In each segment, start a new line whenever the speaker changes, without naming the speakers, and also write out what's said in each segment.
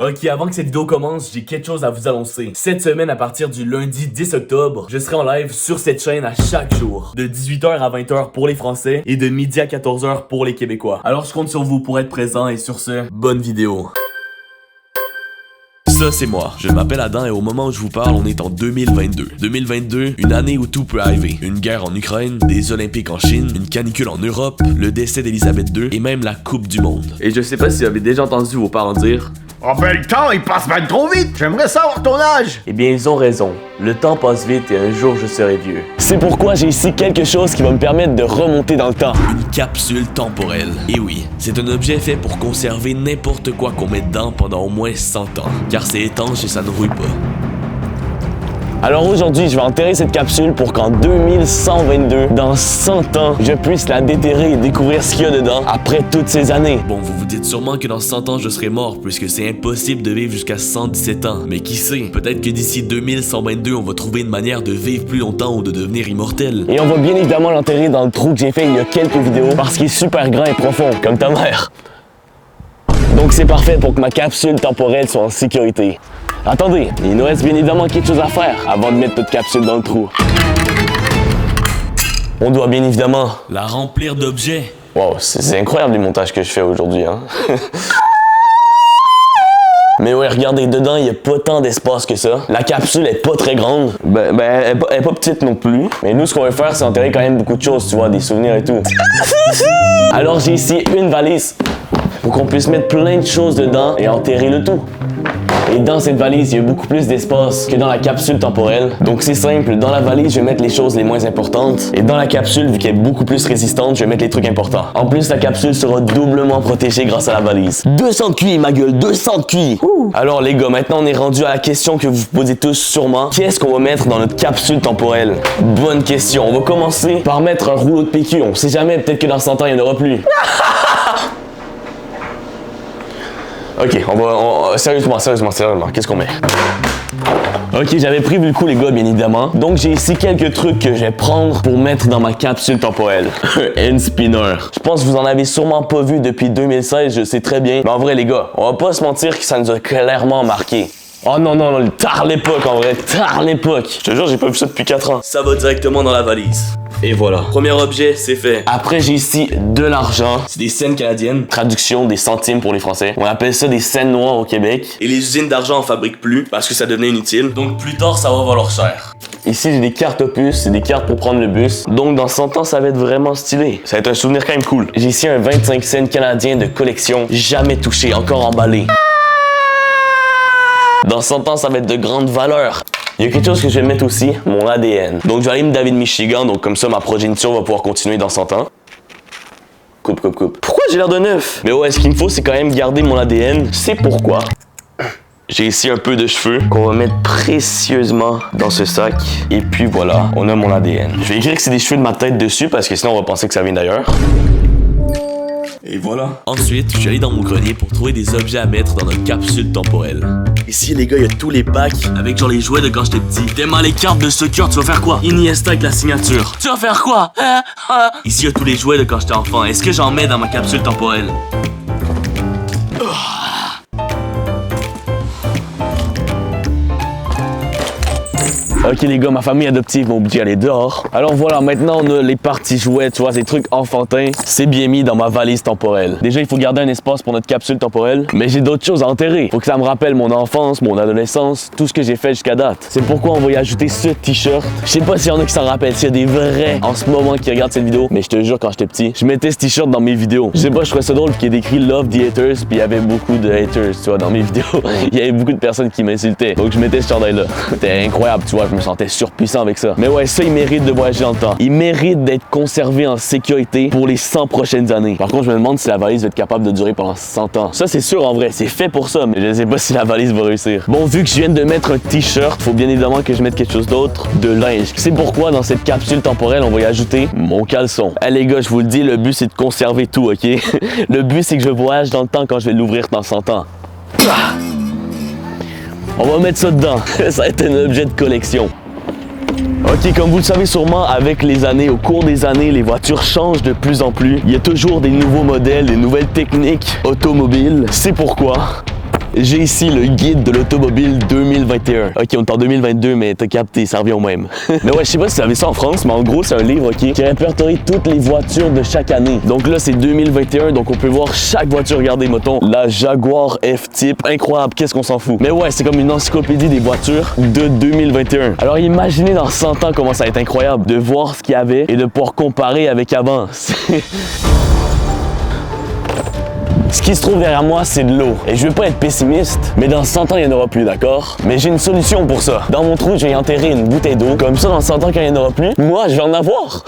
Ok, avant que cette vidéo commence, j'ai quelque chose à vous annoncer. Cette semaine, à partir du lundi 10 octobre, je serai en live sur cette chaîne à chaque jour. De 18h à 20h pour les Français et de midi à 14h pour les Québécois. Alors je compte sur vous pour être présent et sur ce, bonne vidéo. Ça, c'est moi. Je m'appelle Adam et au moment où je vous parle, on est en 2022. 2022, une année où tout peut arriver. Une guerre en Ukraine, des Olympiques en Chine, une canicule en Europe, le décès d'Elisabeth II et même la Coupe du Monde. Et je sais pas si vous avez déjà entendu vos parents dire...
Oh ben le temps, il passe bien trop vite! J'aimerais savoir ton âge!
Eh bien, ils ont raison. Le temps passe vite et un jour, je serai vieux.
C'est pourquoi j'ai ici quelque chose qui va me permettre de remonter dans le temps.
Une capsule temporelle. Et oui, c'est un objet fait pour conserver n'importe quoi qu'on met dedans pendant au moins 100 ans. Car c'est étanche et ça ne rouille pas.
Alors aujourd'hui, je vais enterrer cette capsule pour qu'en 2122, dans 100 ans, je puisse la déterrer et découvrir ce qu'il y a dedans après toutes ces années.
Bon, vous vous dites sûrement que dans 100 ans, je serai mort puisque c'est impossible de vivre jusqu'à 117 ans. Mais qui sait, peut-être que d'ici 2122, on va trouver une manière de vivre plus longtemps ou de devenir immortel.
Et on va bien évidemment l'enterrer dans le trou que j'ai fait il y a quelques vidéos parce qu'il est super grand et profond, comme ta mère. Donc c'est parfait pour que ma capsule temporelle soit en sécurité. Attendez, il nous reste bien évidemment quelque chose à faire avant de mettre notre capsule dans le trou. On doit bien évidemment...
la remplir d'objets.
Wow, c'est incroyable les montages que je fais aujourd'hui, hein. Mais ouais, regardez, dedans, il n'y a pas tant d'espace que ça. La capsule est pas très grande. Elle est pas petite non plus. Mais nous, ce qu'on va faire, c'est enterrer quand même beaucoup de choses, tu vois, des souvenirs et tout. Alors, j'ai ici une valise pour qu'on puisse mettre plein de choses dedans et enterrer le tout. Et dans cette valise, il y a beaucoup plus d'espace que dans la capsule temporelle. Donc c'est simple, dans la valise, je vais mettre les choses les moins importantes. Et dans la capsule, vu qu'elle est beaucoup plus résistante, je vais mettre les trucs importants. En plus, la capsule sera doublement protégée grâce à la valise. 200 de QI, ma gueule, 200 de QI. Alors les gars, maintenant on est rendu à la question que vous vous posez tous sûrement. Qu'est-ce qu'on va mettre dans notre capsule temporelle? Bonne question. On va commencer par mettre un rouleau de PQ. On sait jamais, peut-être que dans 100 ans, il n'y en aura plus. Ok, sérieusement, qu'est-ce qu'on met? Ok, j'avais prévu le coup les gars, bien évidemment. Donc j'ai ici quelques trucs que je vais prendre pour mettre dans ma capsule temporelle. Un spinner. Je pense que vous en avez sûrement pas vu depuis 2016, je sais très bien. Mais en vrai les gars, on va pas se mentir que ça nous a clairement marqué. Oh non, tard l'époque en vrai, tard l'époque. Je te jure, j'ai pas vu ça depuis 4 ans.
Ça va directement dans la valise. Et voilà. Premier objet, c'est fait.
Après, j'ai ici de l'argent.
C'est des scènes canadiennes.
Traduction des centimes pour les Français. On appelle ça des scènes noires au Québec.
Et les usines d'argent en fabriquent plus parce que ça devenait inutile. Donc plus tard, ça va valoir cher.
Ici, j'ai des cartes opus, c'est des cartes pour prendre le bus. Donc dans 100 ans, ça va être vraiment stylé. Ça va être un souvenir quand même cool. J'ai ici un 25 cents canadien de collection, jamais touché, encore emballé. Dans 100 ans, ça va être de grande valeur. Il y a quelque chose que je vais mettre aussi, mon ADN. Donc je vais aller me David Michigan, donc comme ça ma progéniture va pouvoir continuer dans 100 ans. Coupe. Pourquoi j'ai l'air de neuf? Mais ouais, ce qu'il me faut, c'est quand même garder mon ADN. C'est pourquoi. J'ai ici un peu de cheveux qu'on va mettre précieusement dans ce sac. Et puis voilà, on a mon ADN. Je vais écrire que c'est des cheveux de ma tête dessus parce que sinon on va penser que ça vient d'ailleurs.
Et voilà. Ensuite, je suis allé dans mon grenier pour trouver des objets à mettre dans notre capsule temporelle. Ici, les gars, il y a tous les packs avec genre les jouets de quand j'étais petit. Tellement les cartes de soccer, tu vas faire quoi? Iniesta avec la signature. Tu vas faire quoi? Ici, il y a tous les jouets de quand j'étais enfant. Est-ce que j'en mets dans ma capsule temporelle?
Ok les gars, ma famille adoptive m'a obligé à aller dehors. Alors voilà, maintenant on a les parties jouets, tu vois, ces trucs enfantins. C'est bien mis dans ma valise temporelle. Déjà, il faut garder un espace pour notre capsule temporelle. Mais j'ai d'autres choses à enterrer. Faut que ça me rappelle mon enfance, mon adolescence, tout ce que j'ai fait jusqu'à date. C'est pourquoi on va y ajouter ce t-shirt. Je sais pas s'il y en a qui s'en rappellent, s'il y a des vrais en ce moment qui regardent cette vidéo. Mais je te jure, quand j'étais petit, je mettais ce t-shirt dans mes vidéos. Je sais pas, je trouvais ça drôle qu'il y ait écrit Love the Haters, puis il y avait beaucoup de haters, tu vois, dans mes vidéos. Il y avait beaucoup de personnes qui m'insultaient. Donc je mettais ce chandail-là. C'était incroyable, tu vois. Je me sentais surpuissant avec ça. Mais ouais, ça, il mérite de voyager dans le temps. Il mérite d'être conservé en sécurité pour les 100 prochaines années. Par contre, je me demande si la valise va être capable de durer pendant 100 ans. Ça, c'est sûr, en vrai. C'est fait pour ça, mais je sais pas si la valise va réussir. Bon, vu que je viens de mettre un t-shirt, faut bien évidemment que je mette quelque chose d'autre. De linge. C'est pourquoi, dans cette capsule temporelle, on va y ajouter mon caleçon. Eh les gars, je vous le dis, le but, c'est de conserver tout, OK? Le but, c'est que je voyage dans le temps quand je vais l'ouvrir dans 100 ans. On va mettre ça dedans. Ça va être un objet de collection. Ok, comme vous le savez sûrement, avec les années, au cours des années, les voitures changent de plus en plus. Il y a toujours des nouveaux modèles, des nouvelles techniques automobiles. C'est pourquoi J'ai ici le guide de l'automobile 2021. Ok, on est en 2022, mais t'as capté, ça revient au même. Mais ouais, je sais pas si vous avez ça en France, mais en gros, c'est un livre, ok, qui répertorie toutes les voitures de chaque année. Donc là, c'est 2021, donc on peut voir chaque voiture. Regardez, mettons, la Jaguar F-Type. Incroyable, qu'est-ce qu'on s'en fout. Mais ouais, c'est comme une encyclopédie des voitures de 2021. Alors imaginez dans 100 ans comment ça va être incroyable de voir ce qu'il y avait et de pouvoir comparer avec avant. Ce qui se trouve derrière moi, c'est de l'eau. Et je veux pas être pessimiste, mais dans 100 ans, il n'y en aura plus, d'accord? Mais j'ai une solution pour ça. Dans mon trou, je vais y enterrer une bouteille d'eau. Comme ça, dans 100 ans, quand il n'y en aura plus, moi, je vais en avoir.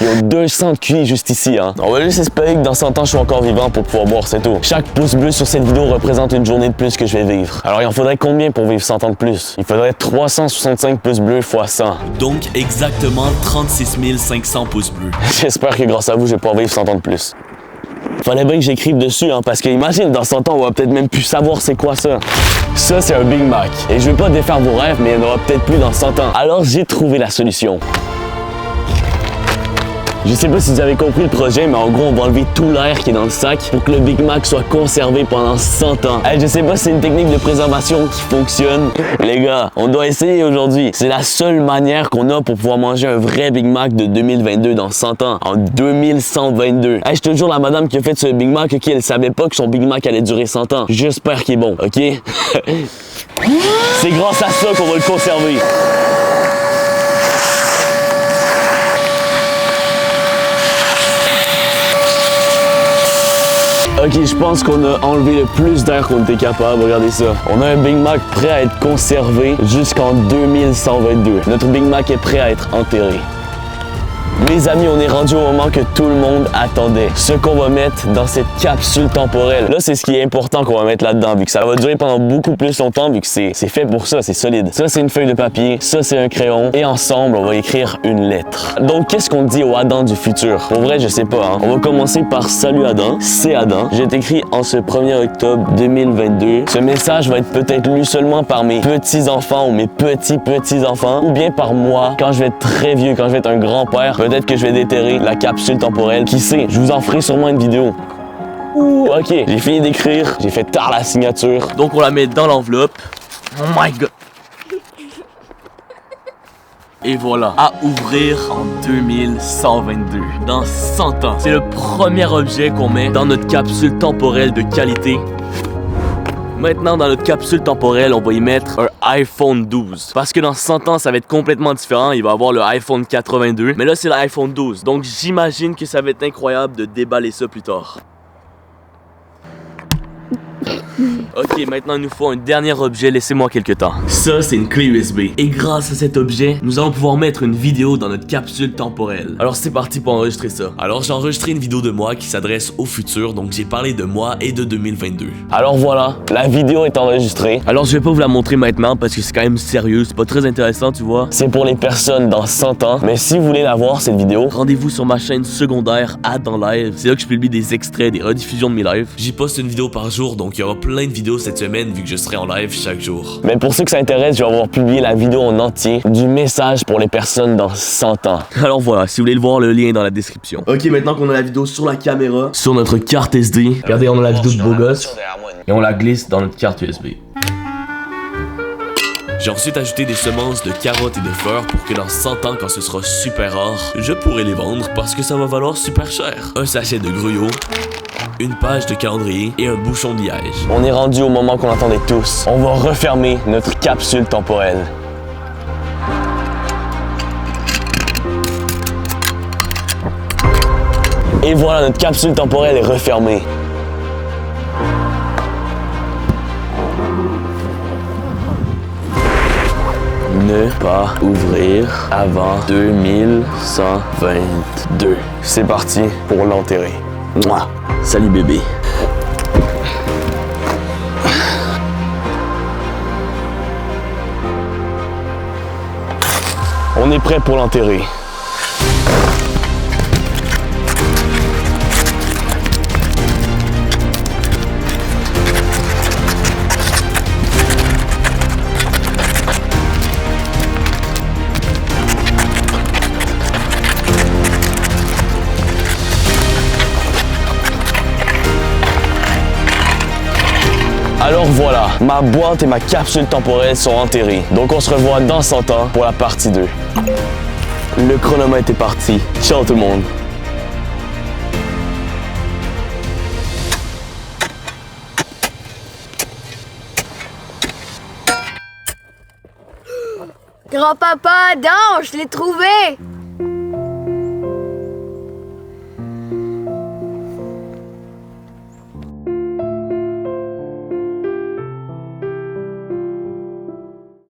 Il y a 200 QI juste ici, hein. On va juste espérer que dans 100 ans, je suis encore vivant pour pouvoir boire cette eau. Chaque pouce bleu sur cette vidéo représente une journée de plus que je vais vivre. Alors, il en faudrait combien pour vivre 100 ans de plus? Il faudrait 365 pouces bleus x 100.
Donc, exactement 36 500 pouces bleus.
J'espère que grâce à vous, je vais pouvoir vivre 100 ans de plus. Fallait bien que j'écrive dessus, hein, parce que imagine, dans 100 ans, on va peut-être même plus savoir c'est quoi ça. Ça, c'est un Big Mac. Et je veux pas défaire vos rêves, mais il n'y en aura peut-être plus dans 100 ans. Alors, j'ai trouvé la solution. Je sais pas si vous avez compris le projet, mais en gros, on va enlever tout l'air qui est dans le sac pour que le Big Mac soit conservé pendant 100 ans. Hey, je sais pas si c'est une technique de préservation qui fonctionne. Les gars, on doit essayer aujourd'hui. C'est la seule manière qu'on a pour pouvoir manger un vrai Big Mac de 2022 dans 100 ans. En 2122. Hey, je te jure, la madame qui a fait ce Big Mac, ok, elle savait pas que son Big Mac allait durer 100 ans. J'espère qu'il est bon, ok? C'est grâce à ça qu'on va le conserver. Ok, je pense qu'on a enlevé le plus d'air qu'on était capable. Regardez ça. On a un Big Mac prêt à être conservé jusqu'en 2122. Notre Big Mac est prêt à être enterré. Mes amis, on est rendu au moment que tout le monde attendait. Ce qu'on va mettre dans cette capsule temporelle. Là, c'est ce qui est important qu'on va mettre là-dedans, vu que ça va durer pendant beaucoup plus longtemps, vu que c'est fait pour ça, c'est solide. Ça, c'est une feuille de papier, ça, c'est un crayon, et ensemble, on va écrire une lettre. Donc, qu'est-ce qu'on dit au Adam du futur? Pour vrai, je sais pas, hein. On va commencer par Salut Adam, c'est Adam. J'ai écrit en ce 1er octobre 2022. Ce message va être peut-être lu seulement par mes petits-enfants ou mes petits-petits-enfants, ou bien par moi, quand je vais être très vieux, quand je vais être un grand-père. Peut-être que je vais déterrer la capsule temporelle. Qui sait? Je vous en ferai sûrement une vidéo. Ouh, ok, j'ai fini d'écrire. J'ai fait tard la signature.
Donc on la met dans l'enveloppe. Oh my god. Et voilà, à ouvrir en 2122. Dans 100 ans. C'est le premier objet qu'on met dans notre capsule temporelle de qualité. Maintenant, dans notre capsule temporelle, on va y mettre un iPhone 12. Parce que dans 100 ans, ça va être complètement différent. Il va y avoir le iPhone 82. Mais là, c'est l'iPhone 12. Donc, j'imagine que ça va être incroyable de déballer ça plus tard. Ok, maintenant il nous faut un dernier objet, laissez-moi quelques temps. Ça, c'est une clé USB. Et grâce à cet objet, nous allons pouvoir mettre une vidéo dans notre capsule temporelle. Alors c'est parti pour enregistrer ça. Alors j'ai enregistré une vidéo de moi qui s'adresse au futur, donc j'ai parlé de moi et de 2022.
Alors voilà, la vidéo est enregistrée.
Alors je vais pas vous la montrer maintenant parce que c'est quand même sérieux, c'est pas très intéressant, tu vois.
C'est pour les personnes dans 100 ans, mais si vous voulez la voir, cette vidéo,
rendez-vous sur ma chaîne secondaire Adam Live. C'est là que je publie des extraits, des rediffusions de mes lives. J'y poste une vidéo par jour, donc il y aura plein de vidéos cette semaine vu que je serai en live chaque jour.
Mais pour ceux que ça intéresse, je vais avoir publié la vidéo en entier du message pour les personnes dans 100 ans.
Alors voilà, si vous voulez le voir, le lien est dans la description. Ok, maintenant qu'on a la vidéo sur la caméra, sur notre carte SD, regardez, on a la vidéo de beau gosse et on la glisse dans notre carte USB. J'ai ensuite ajouté des semences de carottes et de fleurs pour que dans 100 ans, quand ce sera super rare, je pourrai les vendre parce que ça va valoir super cher. Un sachet de gruau, une page de calendrier et un bouchon de liège.
On est rendu au moment qu'on attendait tous. On va refermer notre capsule temporelle. Et voilà, notre capsule temporelle est refermée. Ne pas ouvrir avant 2122. C'est parti pour l'enterrer. Mouah.
Salut bébé.
On est prêt pour l'enterrer. Alors voilà. Ma boîte et ma capsule temporelle sont enterrées. Donc on se revoit dans 100 ans pour la partie 2. Le chronomètre est parti. Ciao tout le monde.
Grand-papa, non, je l'ai trouvé!